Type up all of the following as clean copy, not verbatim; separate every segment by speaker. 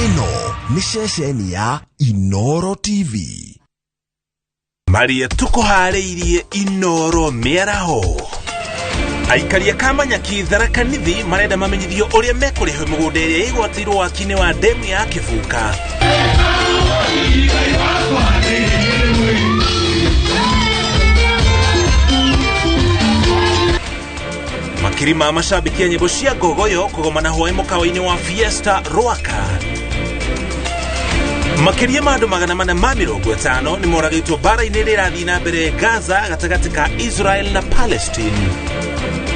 Speaker 1: Ino ni ceceni ya Inooro TV.
Speaker 2: Maria tukuhareirie Inooro miaraho. Aikaria kamanya kithara nithi marenda mamenyithio uria mekurihe mugunda iria igwatirwo wakine wa demu ya Kivuka. Makirima mashabiki ya nyimbo cia gogoyo kugomana hoe mukawa-ini wa Fiesta Ruaka. Makiria mandu magana mana ma 50 ni moragitwo bara-ini rirathi na mbere Gaza gatagati ka Israel na Palestine.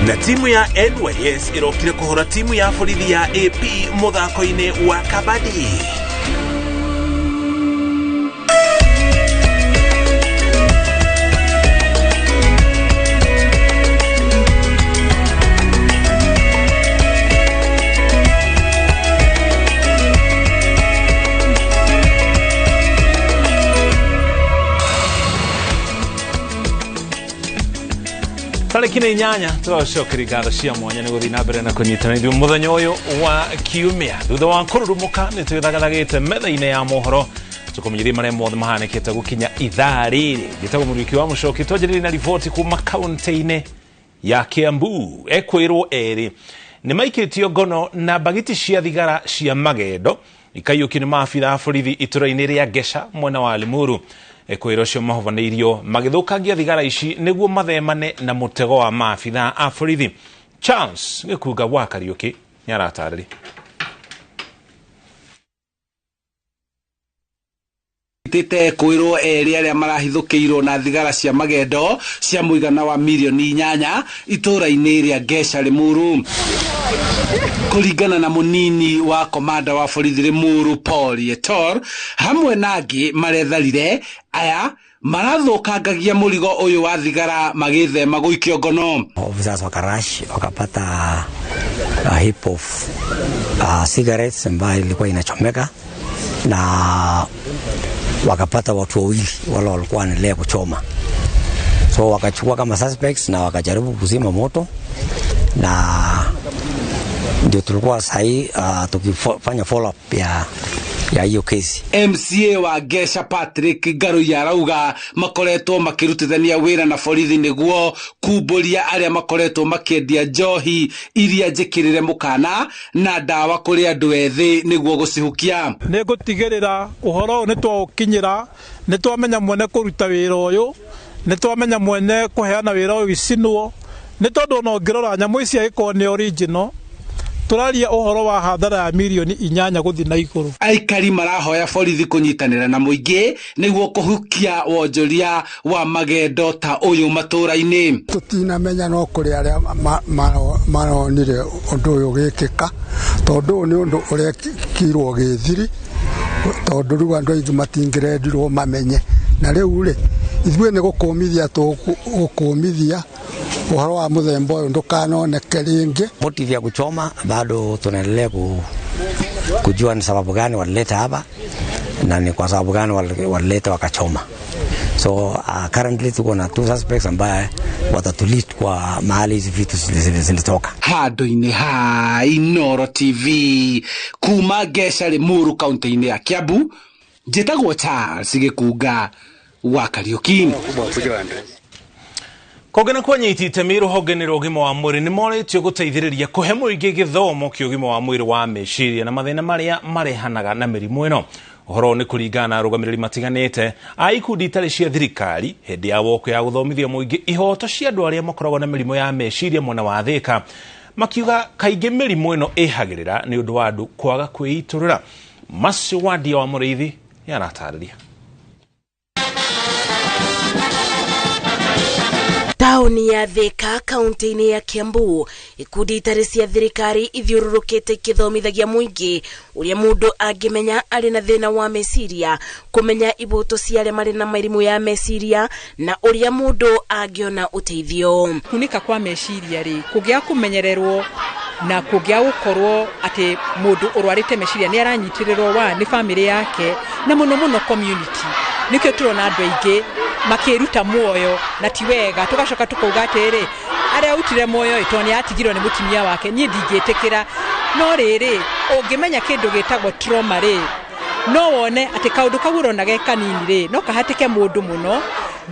Speaker 2: Na timu ya NYS irokire kuhora timu ya borithi ya AP muthako-ini wa kabadi. Kine nyanya twashokeri gada cia mwanya ni guthina mbere na kunyitanithio muthenya uyu wa kiumia thutha wa kururumuka ni twithagatagite metha-ini ya mohoro tukumenyeria maria mothe mahanikite gukinya ithaa riri gitago muriki wa mucoki twanjiriri na riboti kuma kaunti-ini ya Kiambu. Ekwirwo eri ni maikitio ngono na bagiti cia thigara cia magendo ikayuki ni maabitha a borithi itura-ini ria Gesha mwena wa Limuru. Ekwirwo cio mahobaneirio magithukangia thigara ici niguo mathemane na mutego wa maabitha a borithi. Chance Gikuga wa Kariuki ni aratarĩria.
Speaker 3: Tete kwirwo eri aria marahithukiirwo na thigara cia magendo cia muigana wa milioni 8 itura-ini ria Gesha Limuru. Kuringana na munini wa komanda wa borithi Limuru Paul Etor, hamwe nangi maretharire aya marathukangagia murigo uyu wa thigara magithema guikio ngono.
Speaker 4: Officers wakarash wakapata a heap of cigarettes ambayo ilikuwa inachomeka na wakapata watu wawili wale walikuwa wanaendelea kuchoma, so wakachukua kama suspects na wakajaribu kuzima moto, na ndio tulikuwa sahi tukifanya follow up ya hiyo kesi.
Speaker 3: MCA wa Gesha Patrick Garuya arauga makoretwo makirutithania wira na borithi niguo kumburia aria makoretwo makiendia njohi iria njikirire mukana na dawa kuri andu ethi niguo gucihukia.
Speaker 5: Ni gutigirira uhoro ni twaukinyira, ni twamenya mwene kuruta wira uyu, ni twamenya mwene kuheana wira uyu icinwo, ni tondu no ngirora nyamu ici iko ni original. Turaria uhoro wa hadhara ya milioni 8 guthi na iguru.
Speaker 3: Aikari marahoya borithi kunyitanira na muingi niguo kuhukia wonjoria wa magendo ta uyu matura-ini.
Speaker 6: Tutinamenya no kuri aria maronire undu uyu gikika, tondu ni undu uria kirwo githiri, tondu riu andu aingi matingirendirwo mamenye, na riu ri ithue ni gukumithia gukumithia uhoro wa muthemba uyu ndukanoneke ringi.
Speaker 4: Motive ya kuchoma bado tunaendelea kujua ni sababu gani walileta hapa na ni kwa sababu gani walileta wakachoma. So currently tuko na 2 suspects ambaye watatulit kwa mahali hizi vitu zilitoka.
Speaker 3: Handu-ini ha Inooro TV kuma Gesha Limuru kaunti-ini ya Kiambu, njitagwo Charles Gikuga wa Kariuki.
Speaker 2: Kogena kwa nyitite miru hogenero ugima wa mwiri ni moretio guteithiriria kuhe muingi githomo ki ugima wa mwiri wa meciria na mathina maria marehanaga na mirimu ino. Uhoro ni kuringana na rugamiriri matiganite a ikundi itari cia thirikari hindi ya woko ya guthomithia muingi ihoto cia andu aria makoragwo na mirimu ya meciria mwena wa Thika, makiuga kaingi mirimu ino ihagirira ni undu wa andu kwaga kwiiturira. Macio Wadia wa Muriithi yanatarĩria.
Speaker 7: Tauni ya Thika kaunti-ini ya Kiambu, ikundi itari cia thirikari ithiururukite kithomithagia muingi uria mundu angimenya ari na thina wa meciria, kumenya iboto cia aria mari na mirimu ya meciria na uria mundu angiona uteithio.
Speaker 8: Kunika kwa meciria ri kugia kumenyererwo na kugia gukorwo ati mundu urwarite meciria ni aranyitirirwo wa ni family yake na muno community. Nikyo turona andu aingi makiruta muoyo na ti wega, tugacoka tukauga atiri aria utire muoyo itoni atigirwo ni mutimia wake, ni ndingitikira. No riri ungimenya kindu gitagwo trauma ri no wone ati kaundu kaguro na ge kanini ri no kahatike mundu muno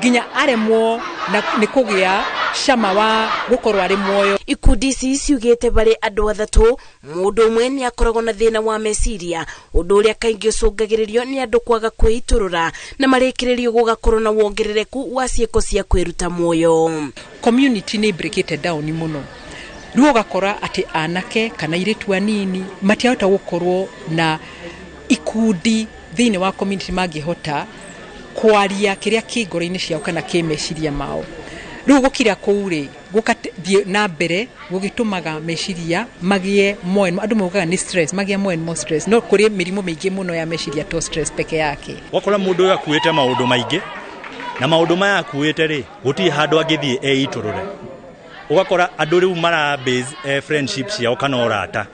Speaker 8: ginya aremwo na nikugia shama wa gukorwo ari muoyo.
Speaker 7: Ikundi ici ciugite bari andu athatu mundu umwe ni akoragwo na thina wa meciria undu uria kaingi ucungagiririo ni andu kwaga kwiturura na marikiririo gugakorwo na wongerereku wa ciiko cia kwiruta muoyo.
Speaker 8: Community ni breakite down muno ruo gakora ati anake kana iritu anini matiahota gukorwo na ikundi thiini wa community mangihota kwaria kiria kingoro-ini ciao kana kimeciria mao. Riu gukira kuuri gukathie na mbere gugitumaga meciria magie moyo andu mogaga ni stress magie moyo mo stress no kuri mirimo mingi muno ya meciria to stress peke yake.
Speaker 9: Wakora mundu akuite maundu maingi na maundu maya akuite ri guti handu angithie eiturure ugakora andu riu mara base friendships yao kana orata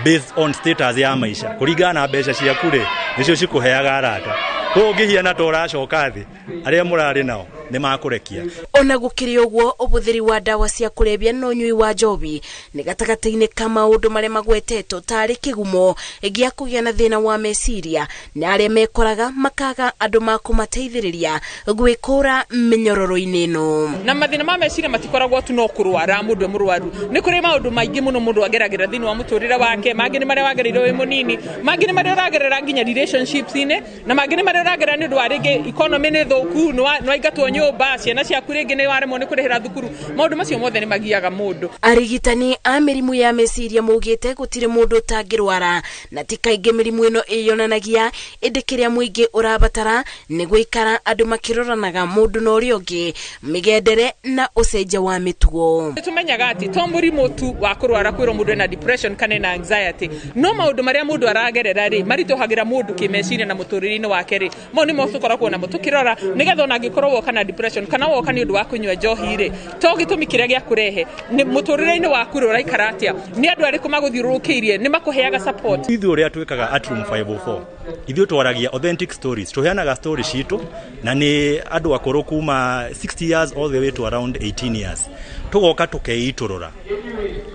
Speaker 9: based on status ya maisha kuringana na mbeca ciaku ri nicio cikuheaga arata ko ngihiana to racoka thi aria murari nao ni makurekia.
Speaker 7: Ona gukiri uguo ubuthiri wa dawa cia kurebia no nyui wa njobi ni gatagataine ka maundu maria magwetetwo tari kigumo gia kugia na thina wa meciria na aria mekoraga makaga andu makumateithiriria gwikura minyororo-ini no
Speaker 8: na mathina ma meciria matikoragwo tu no kurwara mundu murwaru ni kuri maundu maingi muno mundu ageragira thini wa muturire wake mangi ni maria wagereire we munini mangi ni maria ragerera nginya relationships ine na mangi ni maria ragerera ni ndu arige economy ni thuku no aigatwo nyumba ciana ciaku ringi ni waremwo ni kurihira thukuru maundu macio mothe ni magiaga mundu.
Speaker 7: Arigitani a mirimu ya meciria mugite gutire mundu tangirwara na ti kaingi mirimu ino iyonanagia indi kiria muingi urabatara ni guikara andu makiroranaga mundu no uri ungi migendere na ucenja wa mitugo.
Speaker 8: Tumenyaga ati to murimu tu wa kurwara kwiro mundu na depression kana na anxiety no maundu maria mundu aragerera ri maritohagira mundu kimeciria na muturire-ini wake ri mo ni mo tukoragwo na mutukirora nigetha ona ngikorwo kana depression kana woka ni undu wa kunywa njohi ri to gitumi kiria gia kurehe ni muturire-ini waku ri uraikara atia ni andu ariku maguthiurukirie ni makuheaga support.
Speaker 9: Ithu uria twikaga at room 504 ithu twaragia authentic stories tuheanaga story citu na ni andu akoro kuma 60 years all the way to around 18 years tugoka tukeiturura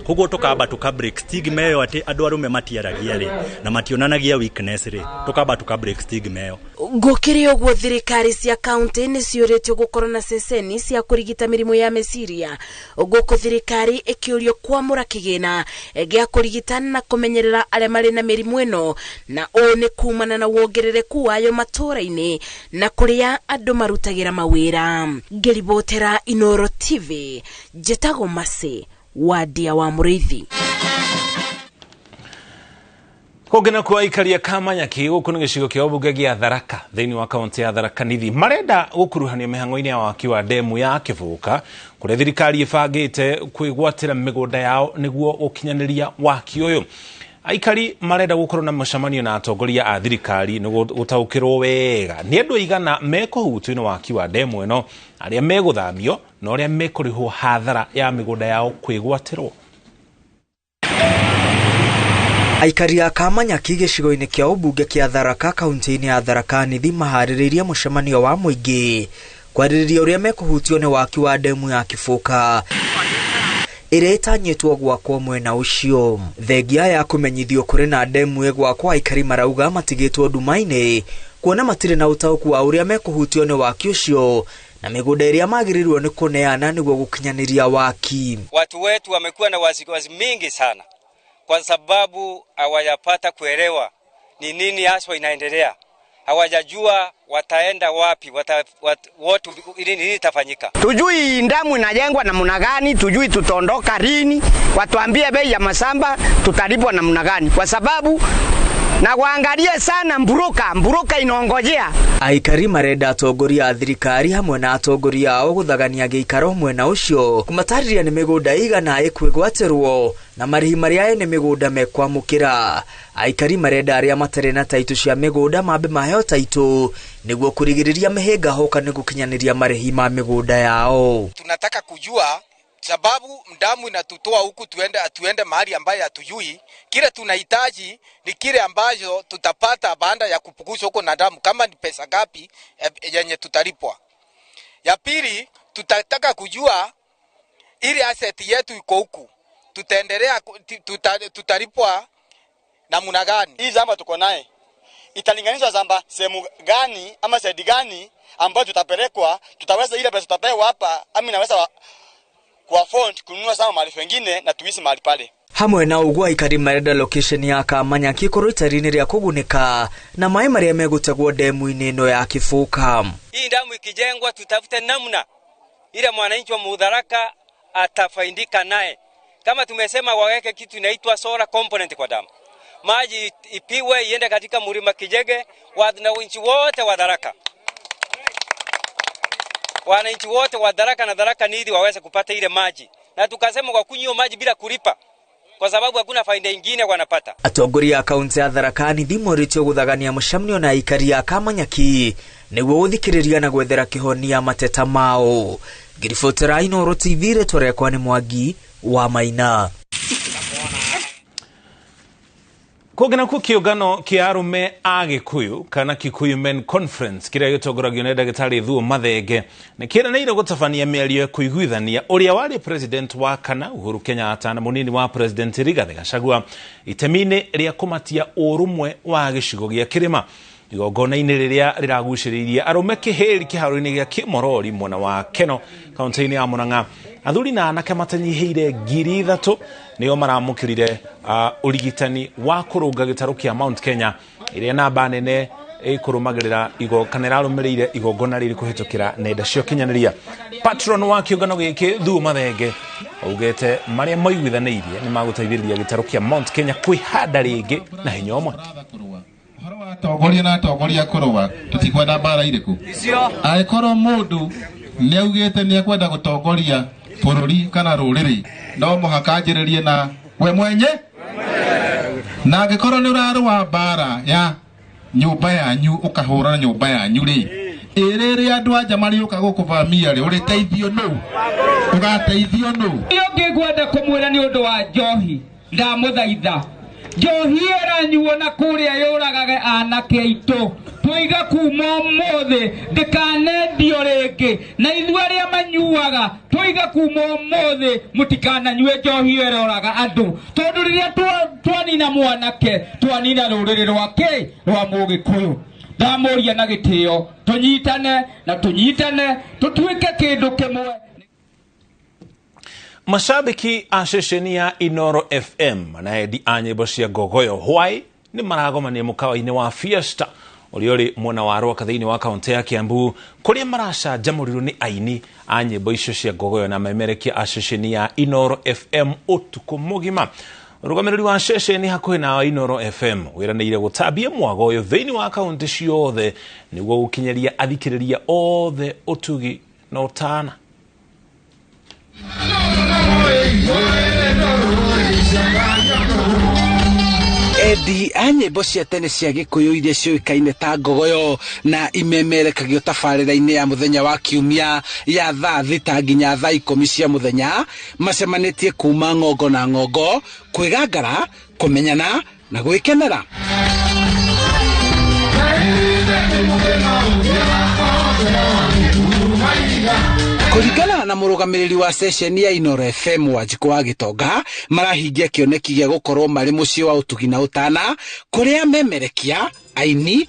Speaker 9: koguo tukamba tukabreak stigma yo ati andu arume matiaragia ri na mationanagia weakness ri tukamba tukabreak stigma yo.
Speaker 7: Gukiri uguo thirikari cia county ni ciuritio gukorwo na ceceni cia kurigita mirimu ya meciria guku thirikari ikiurio kwamura kigina gia kurigita na kumenyerera aria mari na mirimu ino na o ni kumana na wongerereku wayo matura-ini na kuria andu marutagira mawira. Ngeribotera Inooro TV Jetago Mase wadia wa Muriithi.
Speaker 2: Kogena kwa ikaria kama nyaki guku ni gicigo kia ubunge gia Tharaka thiini wa kaunti ya Tharaka Nithi marenda gukuruhania mihango-ini ya waki wa demu ya Kivuka kuria thirikari ibangite kwigwatira migunda yao niguo gukinyaniria waki uyu. Aikari marenda gukorwo na mucemanio na atongoria a thirikari niguo gutaukirwo wega ni andu igana mekuhutu-ini waki wa demu ino aria meguthamio na aria mekurihwo hathara ya migunda yao kwigwatirwo.
Speaker 10: Aikari a Kamanyaki gicigo-ini kia ubunge kia Tharaka kaunti-ini ya Tharaka Nithi mahariririe mucemanio wa muingi kwaririria uria mekuhutio ni waki wa demu ya Kivuka iria itanyitwo gwakwo mwena ucio. Thengia ya kumenyithio kuri na demu gwakwo aikari marauga matigitwo nduma-ini kuona matire na utauku wa uria mekuhutio ni waki ucio na migunda iria magirirwo ni kuneana niguo gukinyaniria waki.
Speaker 11: Watu wetu wamekuwa na wasiwasi mingi sana kwa sababu hawajapata kuelewa ni nini haswa inaendelea. Hawajajua wataenda wapi, watu nini itafanyika.
Speaker 12: Tujui ndamu inajengwa namna gani, tujui tutondoka lini, watuambie bei ya masamba tutalipwa namna gani kwa sababu na waangalie sana mburuka inaongojea.
Speaker 10: Aikari marenda atongoria a thirikari hamwe na atongoria ao guthagania giikaro mwena ucio kumatariria ni migunda igana ikwigwatirwo na marihi maria ni migunda mekwamukira. Aikari marenda aria matare na taitu cia migunda mambe maheo taitu niguo kurigiriria mihinga hoka ni gukinyaniria marihi ma migunda yao.
Speaker 13: Tunataka kujua sababu ndamu inatutoa huku tuende mahali ambaye hatujui. Kile tunahitaji ni kile ambacho tutapata baada ya kupukuza huko na damu, kama ni pesa ngapi yenye tutalipwa. Ya pili, tutataka kujua ili asset yetu iko huku tutaendelea tutalipwa namna gani?
Speaker 14: Hii zamba tuko naye italinganishwa zamba sehemu gani ama saidi gani ambayo tutapelekwa, tutaweza ile pesa tutapewa hapa ama inaweza kwa fund kununua sama mahali pengine na tuishi mahali pale.
Speaker 10: Hamwe na ugwa ikari marenda location ya Kamanya kikoro itarini ria kugunika na mai maria megutegwo demu-ini ino ya Kifuka.
Speaker 11: Hii damu ikijengwa tutafute namna ile mwananchi wa Mudharaka atafaidika naye. Kama tumesema waweke kitu inaitwa solar component kwa damu. Maji ipiwe iende katika mlima Kijege, wananchi wote wa Dharaka. Wananchi wote wa Dharaka na Dharaka Nidi waweze kupata ile maji. Na tukasema kwa kunywa maji bila kulipa, kwa sababu hakuna faida nyingine wanapata.
Speaker 10: Atongoria akaunti ya Tharaka Nithi moritio guthagania mucemanio na ikari ya Kamanya niguo guthikiriria na gwethera kihonia mateta mao. Ngiribotera Inooro TV retwarekwa ni Mwangi wa Maina.
Speaker 2: Kogena ku kiogano kia arume a Gikuyu kana Kikuyu Men Conference kiria gitongoragio ni Ndagitari Thuo Mathenge ni kiranĩire gũtabania mĩario kũiguithania ũrĩa wari president wa kana Uhuru Kenyatta na munini wa president Rigathi Gachagua itemi-inĩ rĩa kũmatia ũrũmwe wa gĩcigo gĩa Kĩrĩma. Igongona-inĩ rĩrĩa rĩragucĩrĩirie arũme kĩhĩri kĩharo-inĩ gĩa Kĩmorori mwena wa Keno kaunti-inĩ ya Murang'a. Athuri na anake matanyihĩire 3,000 nĩo maramũkĩrire ũrigitani wa kũrũnga gĩtarũ kĩa Mount Kenya ĩrĩa namba nene ĩkũrũmagĩrĩra kana ĩrarũmĩrĩire igongona rĩrĩ kũhĩtũkĩra nenda cia ũkinyanĩria. Patron wa kĩũngano gĩkĩ Thuo Mathenge augĩte marĩa maiguithanĩirie nĩ magũteithĩrĩria gĩtarũ kĩa Mount Kenya kwĩhanda rĩngĩ na hinya ũmwe.
Speaker 15: Atongoria na atongoria kũrũa tutikwenda mbara irĩkũ. Angĩkorwo mũndũ nĩaugĩte nĩekwenda gũtongoria bũrũri kana rũrĩrĩ no mũhaka anjĩrĩrie na we mwenye. Na angĩkorwo nĩ ũrarũa mbara ya nyũmba yanyu ũkahũra nyũmba yanyu rĩ, ĩrĩrĩ andũ anja mariũka gũkũvamia rĩ ũrĩteithio nũ? Ũgateithio nũ?
Speaker 16: Ngĩkwenda kũmwĩra nĩ ũndũ wa njohi ndamũthaitha. Njohi ĩranyuo na kũrĩa yũragaga anake aitũ tũiga kuma ũmũthĩ ndĩkanendio rĩngĩ, na ithuĩ arĩa manyuaga tũiga kuma ũmũthĩ mũtikananyue njohi ĩroraga andũ, tondũ rĩrĩa twanina mwanake twanina rũrĩrĩ rwake rwa Mũgĩkũyũ. Ndamũria na gĩtĩo tũnyitane tũtuĩke kĩndũ kĩmwe.
Speaker 2: Mashabiki a ceceni ya Inooro FM na endi a nyĩmbo cia ngogoyo hwai nĩ maragomania mũkawa-inĩ wa Fiesta ũrĩa ũrĩ mwena wa Rwaka thĩinĩ wa kaunti ya Kiambu, kũrĩa maracanjamũrirwo nĩ aini a nyĩmbo icio cia ngogoyo na memerekia a ceceni ya Inooro FM ũtukũ mũgima. Rũgamĩrĩri wa ceceni hakuhĩ na Inooro FM wĩranĩire gũtambia mwago ũyũ thĩinĩ wa kaunti ciothe nĩguo gũkinyĩria athikĩrĩria othe ũtugi na ũtana.
Speaker 3: Endi a nyĩmbo cia tene cia Gĩkũyũ iria ciũĩkaine ta ngogoyo na imemerekagio tabarĩra-inĩ ya mũthenya wa Kiumia ya thaa 6 nginya thaa 10 cia mũthenya macemanĩtie kuma ng'ongo na ng'ongo kwĩgangara, kũmenyana na gwĩkenera. Kũringana na mũrũgamĩrĩri wa ceceni ya Inooro FM Wanjikũ wa Gĩtonga, marahingia kĩoneki gĩa gũkorwo marĩ mũciĩ wa ũtugi na ũtana kũrĩa memerekia, aini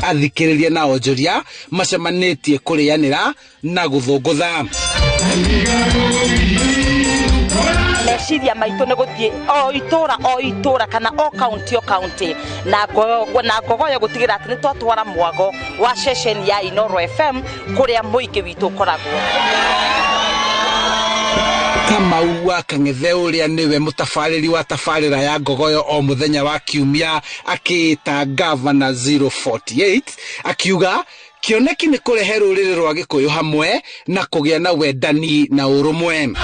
Speaker 3: athikĩrĩria na onjoria macemanĩtie kũrĩanĩra na gũthũngũtha.
Speaker 17: Meciria maitũ nĩ gũthiĩ o itũra kana o kaunti na ngogoyo gũtigĩra atĩ nĩ twatwara mwago wa ceceni ya Inooro FM kũrĩa mũingĩ witũ ũkoragwo.
Speaker 3: Kamau wa Kang'ethe ũrĩa nĩwe mũtabarĩri wa tabarĩra ya ngogoyo o mũthenya wa Kiumia akĩĩta Gavana 048 akiuga kĩoneki nĩ kũrehe rũrĩrĩ rwa Gĩkũyũ hamwe na kũgĩa na wendani na ũrũmwe.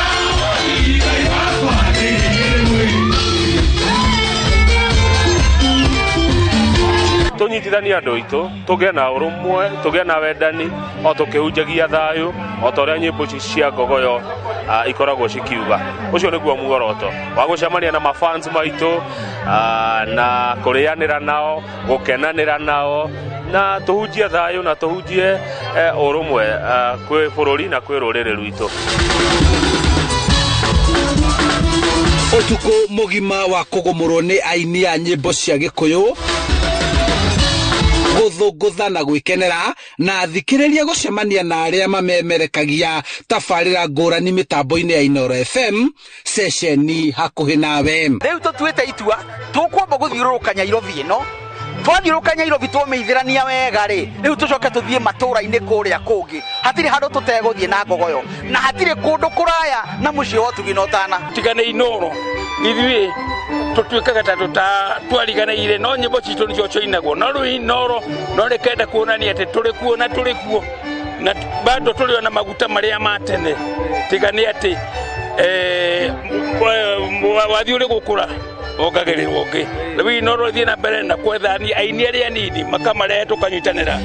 Speaker 18: Tunyitithania andũ aitũ tũgĩe na ũrũmwe, tũgĩe na wendani, o tũkĩhunjagia thayũ o ta ũrĩa nyĩmbo cia ngogoyo ikoragwo cikiuga. Ũcio nĩguo muoroto wa gũcemania na mafans maitũ na kũrĩanĩra nao, gũkenanĩra nao na tũhunjie thayũ na tũhunjie ũrũmwe kwĩ bũrũri na kwĩ rũrĩrĩ rwitũ.
Speaker 3: Utuko mugima wa kugomorwo ni aini a nyimbo cia Gikuyu guthungutha na gwikenera na thikiriria gucemania na aria mamemerekagia tabarira ngurani mitambo-ini ya Inooro FM sesheni hakuhi nawe.
Speaker 19: Riu tutuite itua tukwamba guthiururuka Nyairobi ino twathiururuka Nyairobi twomithirania wega ri riu tucoke tuthie matura-ini kuria kungi hatiri handu tuteguthie na ngogoyo na hatiri kundu kuraya na mucio wotuginotana
Speaker 16: tigane Inooro ithui tutuikaga ta twariganĩire no nyĩmbo citũ nĩcio cioinagwo no rĩu Inooro no rĩkenda kuonania atĩ tũrĩ kuo na bado tũrĩ ona maguta marĩa ma tene tigane atĩ wathiĩ ũrĩ gũkũra ongagĩrĩrwo ũngĩ rĩu Inooro ĩthiĩ na mbere na kwetha aini arĩa anini makamarehe tũkanyitanĩra.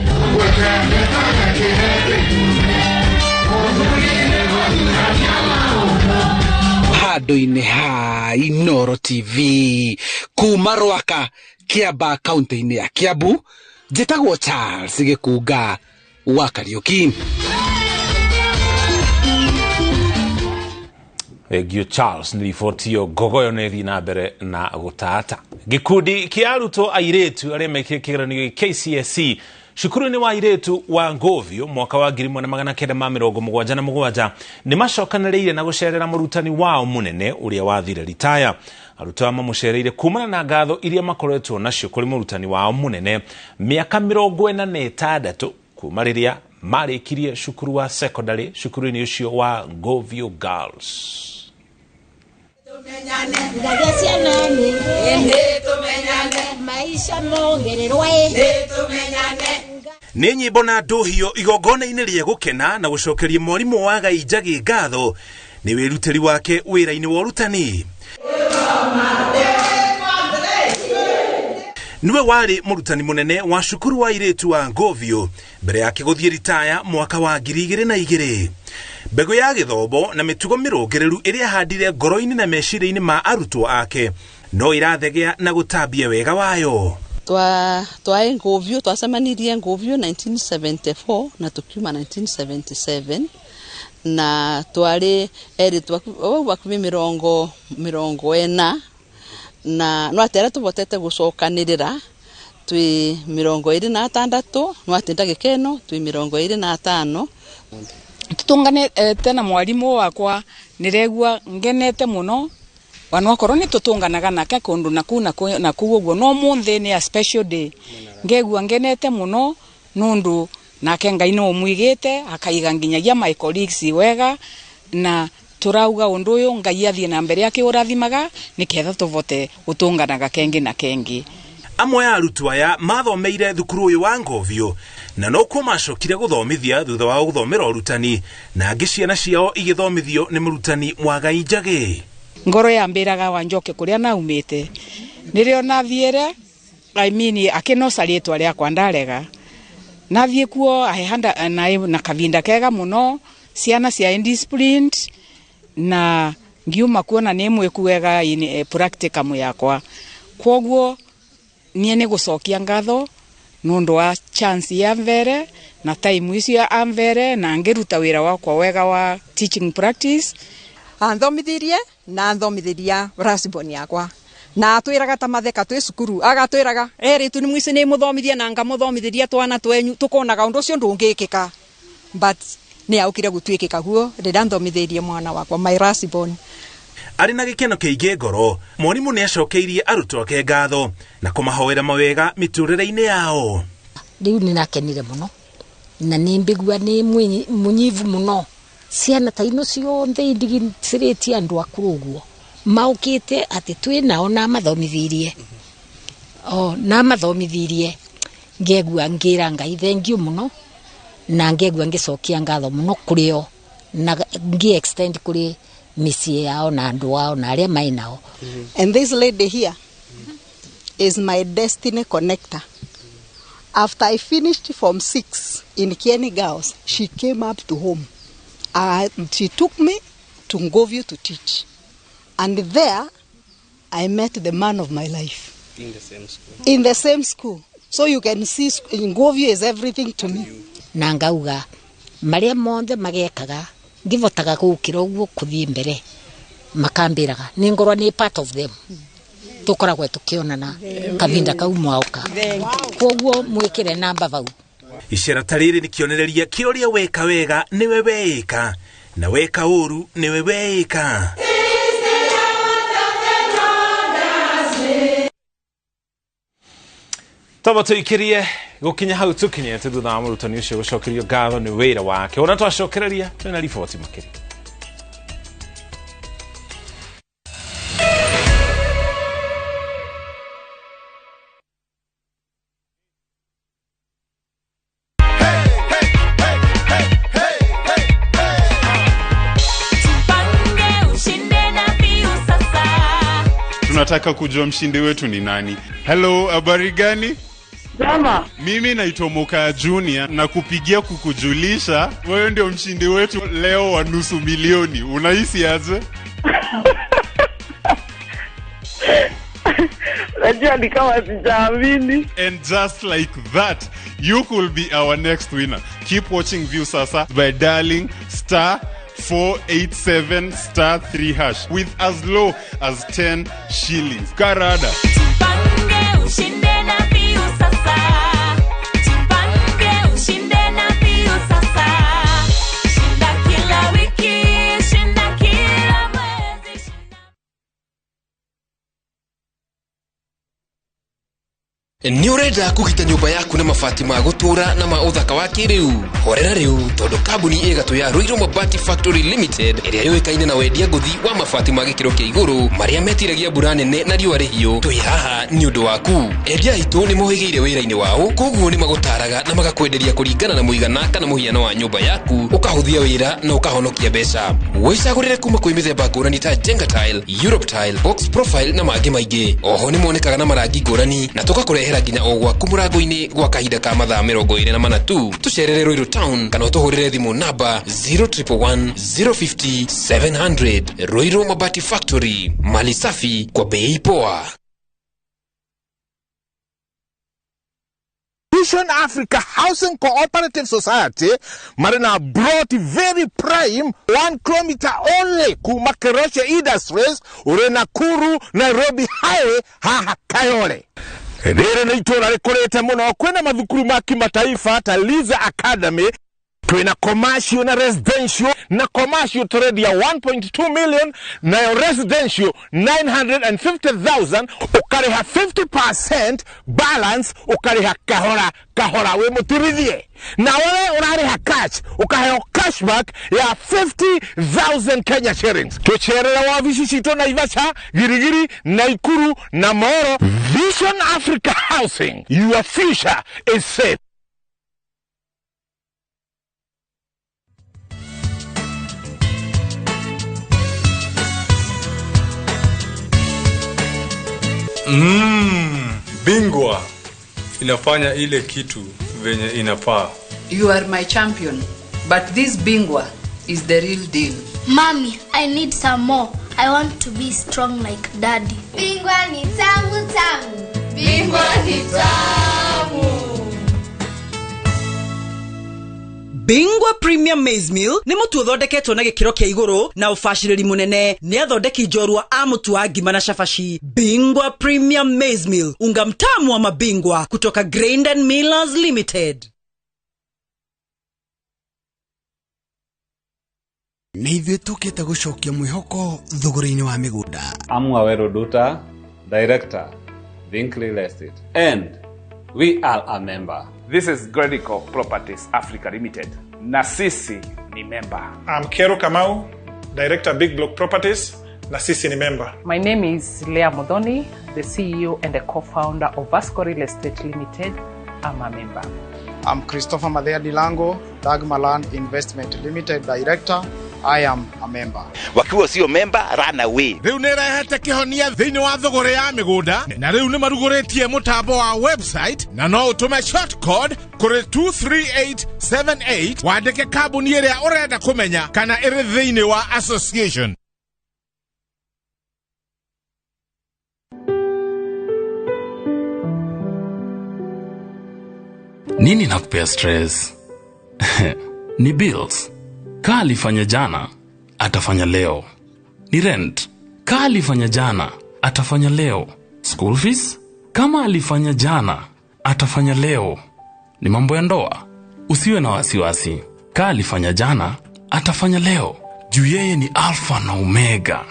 Speaker 3: Handu-ini ha Inooro TV kuma Rwaka Kiamba kaunti-ini ya Kiambu njĩtagwo Charles Gikunga wa Kariuki.
Speaker 2: Egio Charles ni ribotio ngogoyo nethi na mbere na gutata gikundi kia arutwo airetu aria mekire kigeranio KCSE shukuru-ini wa airetu wa Ngovio mwaka wa 1977 ni macokanĩrĩire na gucerera murutani wao munene uria wathire retire. Arutwo amo mucereire kumana na ngatho iria makoretwo nacio kuri murutani wao munene miaka 46 kuma riria marikirie shukuru wa secondary shukuru-ini ucio wa Ngovio Girls. Nĩ nyĩmbo na ndũhio igongona-inĩ rĩa gũkena na gũcokeria mwarimũ wa Ngai Njagi ngatho nĩ wĩrutĩri wake wĩra-inĩ wa ũrutani. Niwe warĩ mũrutani munene wa cukuru wa airetu wa Ngovio mbere yake gũthiĩ retire mwaka wa 2002. Mbego ya gĩthomo na mĩtugo mĩrũngĩrĩru ĩrĩa handire ngoro-inĩ na meciria-inĩ ma arutwo ake no irathegea na gũtambia wega wayo.
Speaker 20: Twae Ngovio twacemanirie Ngovio 1974 na tukiuma 1977 na twari eri twakuvi mirongo ena na no atera tubotete gucokanirira twi 26 no atinda gikeno twi 25
Speaker 21: tutungane tena mwalimu wakwa niregua ngenete muno wanokorwo ni tutunganaga nake kundu na kuguo no munthi ni a special day ngegua ngenete muno nundu nake Ngai no mwigite akaiga nginyagia my colleagues wega na turauga undu uyu Ngai athie na mbere yake urathimaga niketha tuvote utunganaga kengi na kengi.
Speaker 2: Amwe ya arutwo aya mathomeire thukuru uyu wa Ngovio na no kumacokire guthomithia thutha wa guthomera urutani na angĩ ciana ciao igithomithio ni murutani wa Ngai Njagi.
Speaker 21: Ngoro yambiraga wanjoke kuria naumite nirio nathiere akinoca ritwa riakwa ndarega nathie kuo ahehanda na kavinda kega muno ciana cia indisciplined na ngiuma kuona ni mweku wega practicum yakwa kwoguo nie ni gucokia ngatho nundu wa chance ya mbere na time icio ambere na ngiruta wira wakwa wega wa teaching practice
Speaker 22: anthomithirie na anthomithiria rasiboni yakwa na twiraga ta matheka twi cukuru agatwiraga ritu ni mwici ni muthomithia na ngamuthomithiria twana twenyu tukonaga undu ucio ndungikika but ni aukire gutwikika guo rira nthomithirie mwana wakwa my rasiboni.
Speaker 2: Ari na gikeno kiingi ngoro mwarimu ni acokeirie arutwo ake ngatho na kumahoera mawega miturire-ini yao.
Speaker 23: Riu ni nakenire muno na ni mbigua ni munyivu muno ciana ta ino cionthe indigitiritie andu akuru guo maukite ati twi nao na mathomithirie na mathomithirie ngegua ngira Ngai thengiu muno na ngegua ngicokia ngatho muno kurio na ngi extend kuri misi yao na andu wao na aria mai nao.
Speaker 24: And this lady here is my destiny connector. After I finished Form 6 in Kieni Girls, she came up to home. She took me to Ngovio to teach. And there, I met the man of my life.
Speaker 25: In the same school?
Speaker 24: In the same school. So you can see Ngovio is everything to me.
Speaker 23: Na ngauga maria monthe magekaga ngivotaga gukira uguo kuthii mbere makambiraga ningorwa ni part of them tukoragwe tukionana kavinda kau mwauka kwoguo mwikire namba vau
Speaker 2: icera tariri nikionereria kiuria weka wega niwe weika na weka uru niwe weika. Toba tuikirie gukinya hau tukinyete thutha wa murutani ucio gucokerio ngatho ni wira wake ona twacokereria twina riboti makiri.
Speaker 1: Tunataka kujua mshindi wetu ni nani. Hello, habari gani?
Speaker 4: Jama.
Speaker 1: Mimi naitwa Moka Junior na kupigia kukujulisha wewe ndio mshindi wetu leo wa nusu milioni. Unahisi aje?
Speaker 4: Najua ni kama sijaamini.
Speaker 1: And just like that, you could be our next winner. Keep watching View Sasa by dialing *487*3# with as low as 10 shillings. Karada.
Speaker 5: Ni urenda kugita nyumba yaku na mabati ma gutura na ma uthaka wa kiriu horera riu tondu kambuni igatu ya Ruiru Mabati Factory Limited iria yoikaine na wendia nguthi wa mabati ma gikiro kia iguru maria metiragia mbura nene na riua rihio twi haha ni undu waku endia itu ni mohigeire wira-ini wao koguo ni magutaraga na magakwenderia kuringana na muigana kana muhiano wa nyumba yaku ukahuthia wira na ukahonokia mbeca wicagurire kuma kwi mithemba ngurani ta Jenga Tile, Europe Tile, Box Profile na mangi maingi oho ni monekaga na marangi ngurani na tugakurehera nginya o gwaku murango-ini gwa kahinda ka mathaa 24 tu tucerere Ruiru Town kana utuhurire thimu namba 0111 050 700. Ruiru Mabati Factory, mali safi kwa bei poa.
Speaker 6: Vision Africa Housing Cooperative Society marina brought very prime 1 kilometer only kuma Keroche Industries ure Nakuru Nairobi Highway haha Kayole. Edere na itora rekorete muno kwena mathukuru ma kimataifa ta Liza Academy twina commercial na residential na commercial trade ya 1.2 million na residential 950,000 ukariha 50% balance ukariha kahora we mutirithie na wale unariha cash ukahewa cashback ya 50,000 Kenya shillings tucherera wa visishito na Ivasha Girigiri Naikuru na Moro. Vision Africa Housing, your future is safe.
Speaker 25: Bingwa inafanya ile kitu venye inafaa.
Speaker 26: You are my champion, but this Bingwa is the real deal.
Speaker 27: Mommy, I need some more. I want to be strong like daddy.
Speaker 28: Bingwa ni tamu tamu.
Speaker 26: Bingwa ni tamu.
Speaker 29: Bingwa Premium Maize Meal ni mutu uthondeketwo na gikiro kia iguru na ufashiriri munene ni athondeki njorua a mutu wa ngima na shafashi. Bingwa Premium Maize Meal, unga mtamu wa mabingwa kutoka Grain and Millers Limited.
Speaker 30: Ni ithuĩ tukĩte gũcokia mwĩhoko thogora-inĩ wa mĩgũnda.
Speaker 31: I'm Wawero Duta, Director, Vinkley Estate, and we are a member.
Speaker 32: This is Gredico Properties Africa Limited. Na sisi ni member.
Speaker 33: I'm Kero Kamau, Director, Big Block Properties. Na sisi ni member.
Speaker 34: My name is Leah Modoni, the CEO and the co-founder of Vasco Real Estate Limited. I'm a member.
Speaker 35: I'm Christopher Madea Dilango, Dagma Land Investment Limited Director. I am a member.
Speaker 36: Wakiwa sio member, run away.
Speaker 6: Riu nirehete kihonia thiini wa thogora ya migunda na riu nimarugoretie mutambo wa website na no utume short code kuri 23878 wandike kambuni iria urenda kumenya kana iri thiini wa association.
Speaker 37: Nini nakupea stress? Ni bills. Kaa alifanya jana, atafanya leo. ni rent. Kama alifanya jana, atafanya leo. School fees, kama alifanya jana, atafanya leo. Ni mambo ya ndoa, usiwe na wasiwasi. Kama alifanya jana, atafanya leo. Juu yeye ni alpha na omega.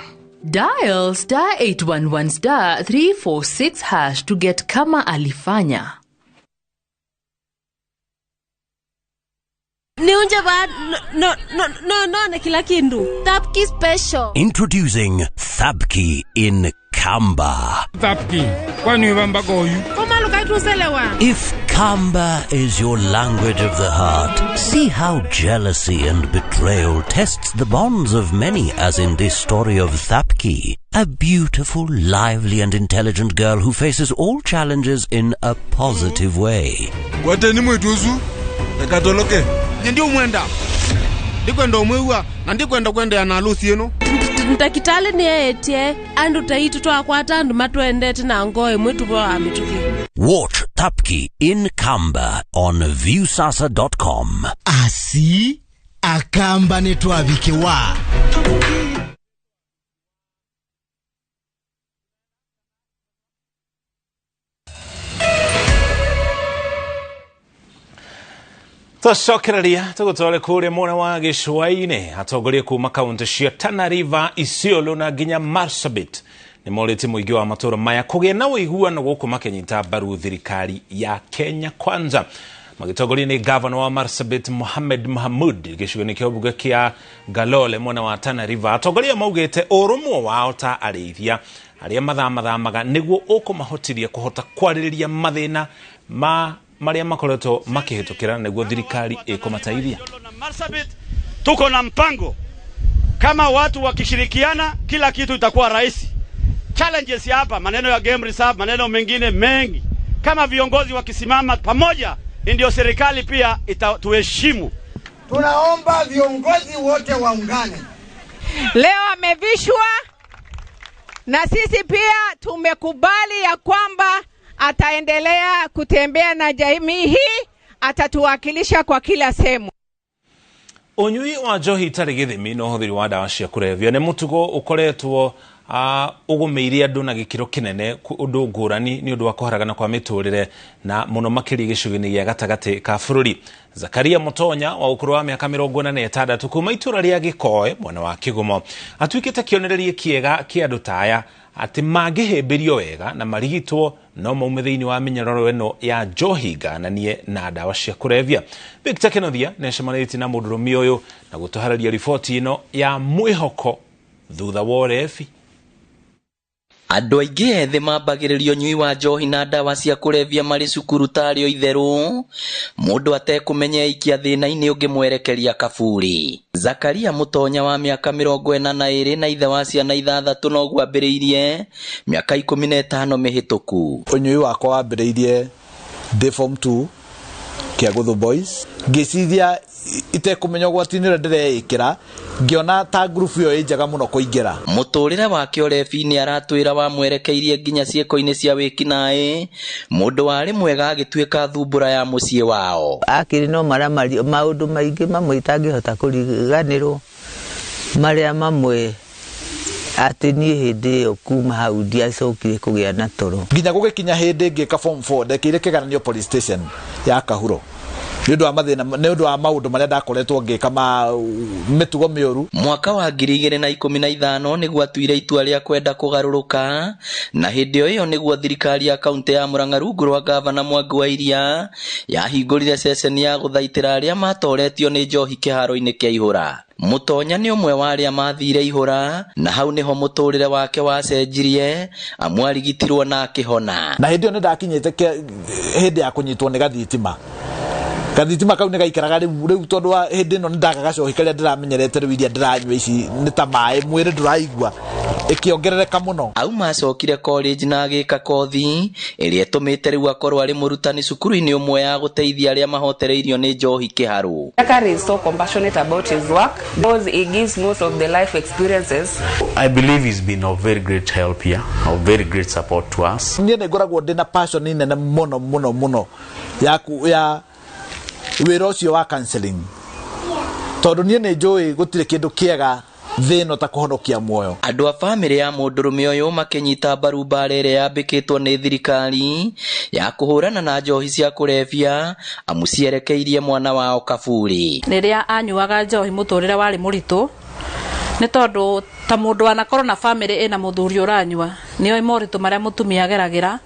Speaker 3: Dial *811*346# to get kama alifanya.
Speaker 7: No, na kila kindu. Thabki special.
Speaker 8: Introducing Thabki in Kamba.
Speaker 9: Thabki, kwani wamba goyu?
Speaker 7: Koma lukaitu selewa.
Speaker 8: If Kamba is your language of the heart, see how jealousy and betrayal tests the bonds of many, as in this story of Thabki, a beautiful, lively and intelligent girl who faces all challenges in a positive way.
Speaker 9: Kwateni mwituzu, ekatoloke.
Speaker 8: Ndio mwenda.
Speaker 9: Ndikwenda umwewa, na ndikwenda kwenda na harusi yenu.
Speaker 7: Ntakitale ni etie, andu taitu twakwata andu matwendete na ngoe mwitu bwa amituki.
Speaker 8: Watch Thabki in Kamba on viewsasa.com.
Speaker 30: Asi akamba netwabikewa.
Speaker 2: Tucokereria tugutware kure mwana wa Gicũa-inĩ atongoria kuma kaunti cia Tana River, Isiolo na nginya Marsabit ni morite muingi wa matura maya kugia na uiguano guku makenyita mbaru thirikari ya Kenya Kwanza. Magitongoria ni governor wa Marsabit Mohamed Mahmud gicigo-inĩ kia bunge kia Galole mwana wa Tana River. Atongoria maugite urumwo wao ta arĩithia aria mathamaga niguo ukumahotiria kuhota kwarĩrĩria mathina maria makoretwo makihitukira niguo thirikari ikumataidia.
Speaker 10: Marsabit tuko na mpango, kama watu wakishirikiana kila kitu itakuwa rahisi. Challenges ya hapa, maneno ya game reserve, maneno mengine mengi, kama viongozi wakisimama pamoja ndio serikali pia itatuheshimu.
Speaker 11: Tunaomba viongozi wote waungane.
Speaker 12: Leo amevishwa na sisi pia tumekubali ya kwamba ataendelea kutembea na jamii hii, atatuwakilisha kwa kila sehemu.
Speaker 2: Unyui wa njohi itari githimi no huthiri wa dawa cia kurevya ni mutugo ukoretwo ugumiiria andu na gikiro kinene undu ngurani ni undu wa kuharagana kwa miturire na muno makiri gicugini gia gatagati ka bururi. Zakaria Mutonya wa ukuru wa miaka 46 kuma itura ria Gikoe mwana wa Kigumo atwikite kionereria kiega kia andu taya ati mangihimbirio wega na marigitwo no maume thiini wa minyaroro eno ya njohi ngananie na dawa cia kurevya. Victor Kenothia neshamanĩtie na mũndũrũmi ũyũ na gũtũharĩria riboti ino ya mwĩhoko thutha wa ũrebi.
Speaker 13: Andũ aingĩ ethĩ mambagĩrĩrio nyui wa njohi na dawa cia kurevya marĩ cukuru tarĩ o itherũ, mũndũ atekũmenya ikia thĩna-inĩ ũngĩmwerekeria kaburi. Zakaria Mutonya wa miaka 42 na ithe wa ciana 6 noguo ambĩrĩirie miaka 15 mĩhĩtũku.
Speaker 14: Ũnyui wakwa wambĩrĩirie day form 2 Kiagũthũ Boys, ngĩcithia itekũmenya ũgwati-inĩ ũrĩa ndĩreĩkĩra, ngiona ta group ĩyo ĩ njega mũno kũingĩra.
Speaker 13: Mũtũrĩre wake ũrebi-inĩ aratwĩra wamwerekeirie nginya ciĩko-inĩ cia wĩkinaĩ, mũndũ warĩ mwega agĩtuĩka thumbũra ya mũciĩ wao.
Speaker 15: Akĩrĩ no maũndũ maingĩ mamwe itangĩhota kũriganĩrwo, marĩa mamwe atĩ niĩ hĩndĩ ĩyo kuma hau ndiacokire kũgĩa na toro.
Speaker 14: Nginya gũgĩkinya hĩndĩ ngĩka form 4 ndekĩire kĩgeranio police station ya Kahuro. Nĩ ũndũ wa maũndũ marĩa ndakoretwo ngĩka mĩtugo mĩũru.
Speaker 13: Mwaka wa 2015 nĩguo atuire itua rĩa kwenda kũgarũrũka, na hĩndĩ ĩyo nĩguo thirikari ya kaunti ya Murang'a rungu rwa gavana Mwangi wa Iria yahingũrire ceceni ya gũthaitĩra arĩa matoretio nĩ njohi kĩharo-inĩ kĩa Ihũra. Mutonya nĩ ũmwe wa arĩa mathire Ihũra, na hau nĩho mũtũrĩre wake wacenjirie, amwarigitirwo na akĩhona.
Speaker 14: Na hĩndĩ ĩyo nĩ ndakinyĩte hĩndĩ ya kũnyitwo nĩ gathitima. Gathitima kau nĩ gaikaraga rĩu tondũ wa hĩndĩ ĩno nĩ ndagacohi karĩa ndĩramenyerete rĩu iria ndĩranyua ici nĩ ta maĩ, mwĩrĩ ndũraigua ĩkĩongerereka mũno.
Speaker 13: Auma acokire college na agĩka kothi ĩrĩa ĩtũmĩte rĩu akorwo arĩ mũrutani cukuru-inĩ ũmwe ya gũteithia arĩa mahotereirio nĩ njohi kĩharũ.
Speaker 16: Zakaria is so compassionate about his work because he gives most of the life experiences.
Speaker 37: I believe he's been of very great help here, of very great support to us.
Speaker 14: Niĩ nĩ ngoragwo ndĩna passion nene mũno ya wĩra ũcio wa counseling, tondũ niĩ nĩ njũĩ gũtirĩ kĩndũ kĩega thino ta kuhonokia muoyo.
Speaker 13: Andũ a bamĩrĩ ya mũndũrũme ũyũ makĩnyita mbaru mbara ĩrĩa yambĩkĩtwo nĩ thirikari ya kũhũrana na njohi cia kũrebia amu cierekeirie mwana wao Kaburi.
Speaker 1: Rĩrĩa anyuaga njohi mũtũrĩre warĩ mũritũ nĩ tondũ ta mũndũ anakorwo na bamĩrĩ ĩna mũthuri ũranyua nĩoĩ moritũ marĩa mũtumia ageragĩra,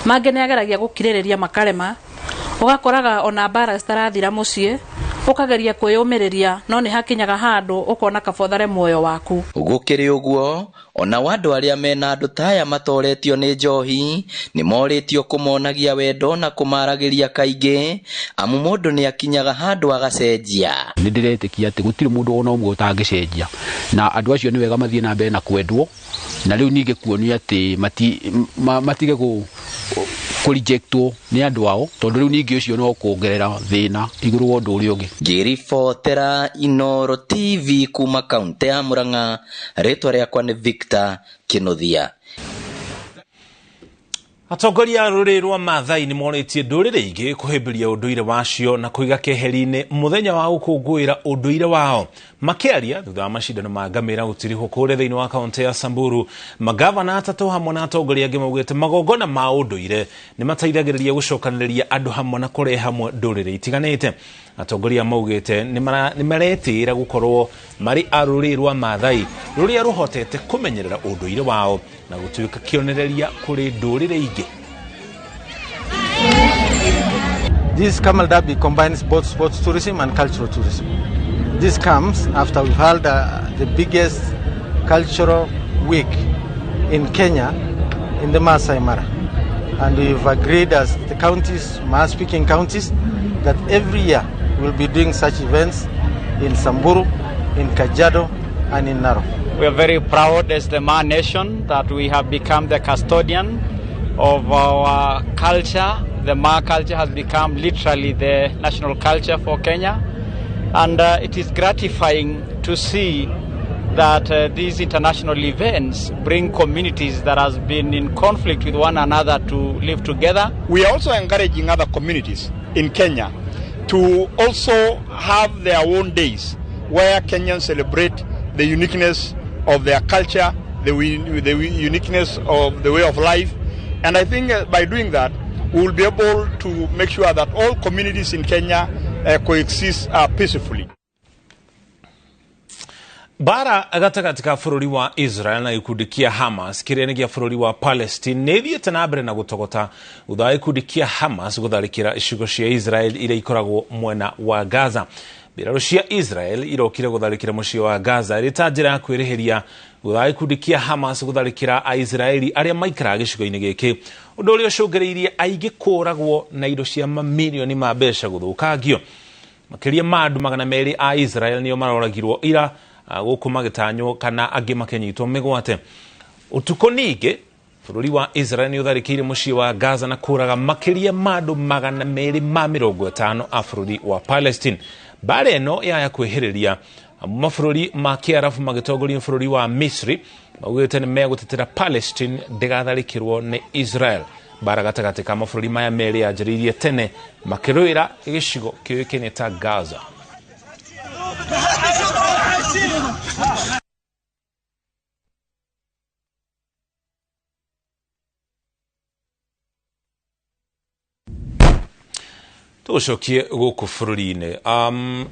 Speaker 1: mangĩ nĩ ageragia gũkirĩrĩria makarema, ũgakoraga ona mbara citarathira mũciĩ, ũkageria kwĩyũmĩrĩria no nĩ hakinyaga handũ ũkona kabothare muoyo waku.
Speaker 13: Gũkĩrĩ ũguo ona andũ arĩa mena andũ taya matoretio nĩ njohi nĩ morĩtio kũmonagia wendo na kũmaragĩria kaingĩ amu mũndũ nĩ akinyaga handũ agacenjia.
Speaker 4: Nĩ ndĩretĩkia atĩ gũtirĩ mũndũ ona ũmwe ũtangĩcenjia na andũ acio nĩ wega mathiĩ na mbere na kwendwo, na rĩu ningĩ kuonio atĩ matige kũrejectwo nĩ andũ ao tondũ rĩu ningĩ ũcio no kuongerera thĩna igũrũ wa ũndũ ũrĩa ũngĩ.
Speaker 13: Ngĩribotera Inooro TV kuma kaunti ya Murang'a, rĩtwa rĩakwa nĩ Victor Kĩnuthia.
Speaker 2: Atongoria a rũrĩrĩ rwa Maathai nĩ morĩtie ndũrĩrĩ ingĩ kũhĩmbĩria ũndũire wacio na kũiga keheri-inĩ mũthenya wa gũkũngũĩra ũndũire wao. Makĩaria thutha wa macindano ma ngamĩra gũtirihwo kũrĩa thĩinĩ wa kaunti ya Samburu, magavana atatũ hamwe na atongoria angĩ maugĩte magongona ma ũndũire nĩ mateithagĩrĩria gũcokanĩrĩria andũ hamwe na kũrehe hamwe ndũrĩrĩ itiganĩte. Atongoria maugĩte nĩ maretĩĩra gũkorwo marĩ a rũrĩrĩ rwa Maathai rũrĩa rũhotete kũmenyerera ũndũire wao na gũtuĩka kĩonereria kũrĩ ndũrĩrĩ ingĩ.
Speaker 5: This Camel Derby combines both sports tourism and cultural tourism. This comes after we've held the biggest cultural week in Kenya in the Maasai Mara. And we've agreed as the counties, Maa-speaking counties, that every year we'll be doing such events in Samburu, in Kajiado, and in Narok.
Speaker 17: We are very proud as the Maa nation that we have become the custodian of our culture. The Maa culture has become literally the national culture for Kenya. And it is gratifying to see that these international events bring communities that has been in conflict with one another to live together.
Speaker 18: We are also encouraging other communities in Kenya to also have their own days where Kenyans celebrate the uniqueness of their culture, the uniqueness of the way of life. And I think by doing that, we will be able to make sure that all communities in Kenya coexist peacefully.
Speaker 2: Bara gatagatĩ ka bũrũri wa Israel na gĩkundi kĩa Hamas kĩrĩa nĩ gĩa bũrũri wa Palestine nĩ thiĩte na mbere na gũtogota thutha wa gĩkundi kĩa Hamas gũtharĩkĩra icigo cia Israel iria ikoragwo mwena wa Gaza. Mbirarũ cia Israel irokire gũtharĩkĩra mũciĩ wa Gaza ĩrĩ ta njĩra ya kwĩrĩhĩria thutha wa gĩkundi kĩa Hamas gũtharĩkĩra Aisraeli arĩa maikaraga gĩcigo-inĩ gĩkĩ, ũndũ ũrĩa ũcũngĩrĩirie aingĩ kũragwo na indo cia mamirioni ma mbeca gũthũkangio. Makĩria ma andũ 200 a Israel nĩo maroragirwo ira gũkũ magĩtanywo kana angĩ makĩnyitwo mĩgwate. Ũtukũ ningĩ bũrũri wa Israel nĩ ũtharĩkĩire mũciĩ wa Gaza na kũraga makĩria ma andũ 250 a bũrũri wa Palestine. Mbara ĩno ya kwĩhĩrĩria mabũrũri ma Kiarabu magĩtongoria bũrũri wa Misri maugĩte nĩ megũtetera Palestine ndĩgatharĩkĩrwo nĩ Israel. Mbara gatagatĩ ka mabũrũri maya merĩ yanjĩrĩirie tene makĩrũĩra gĩcigo kĩũĩkaine ta Gaza. Tũcokie gũkũ bũrũri-inĩ.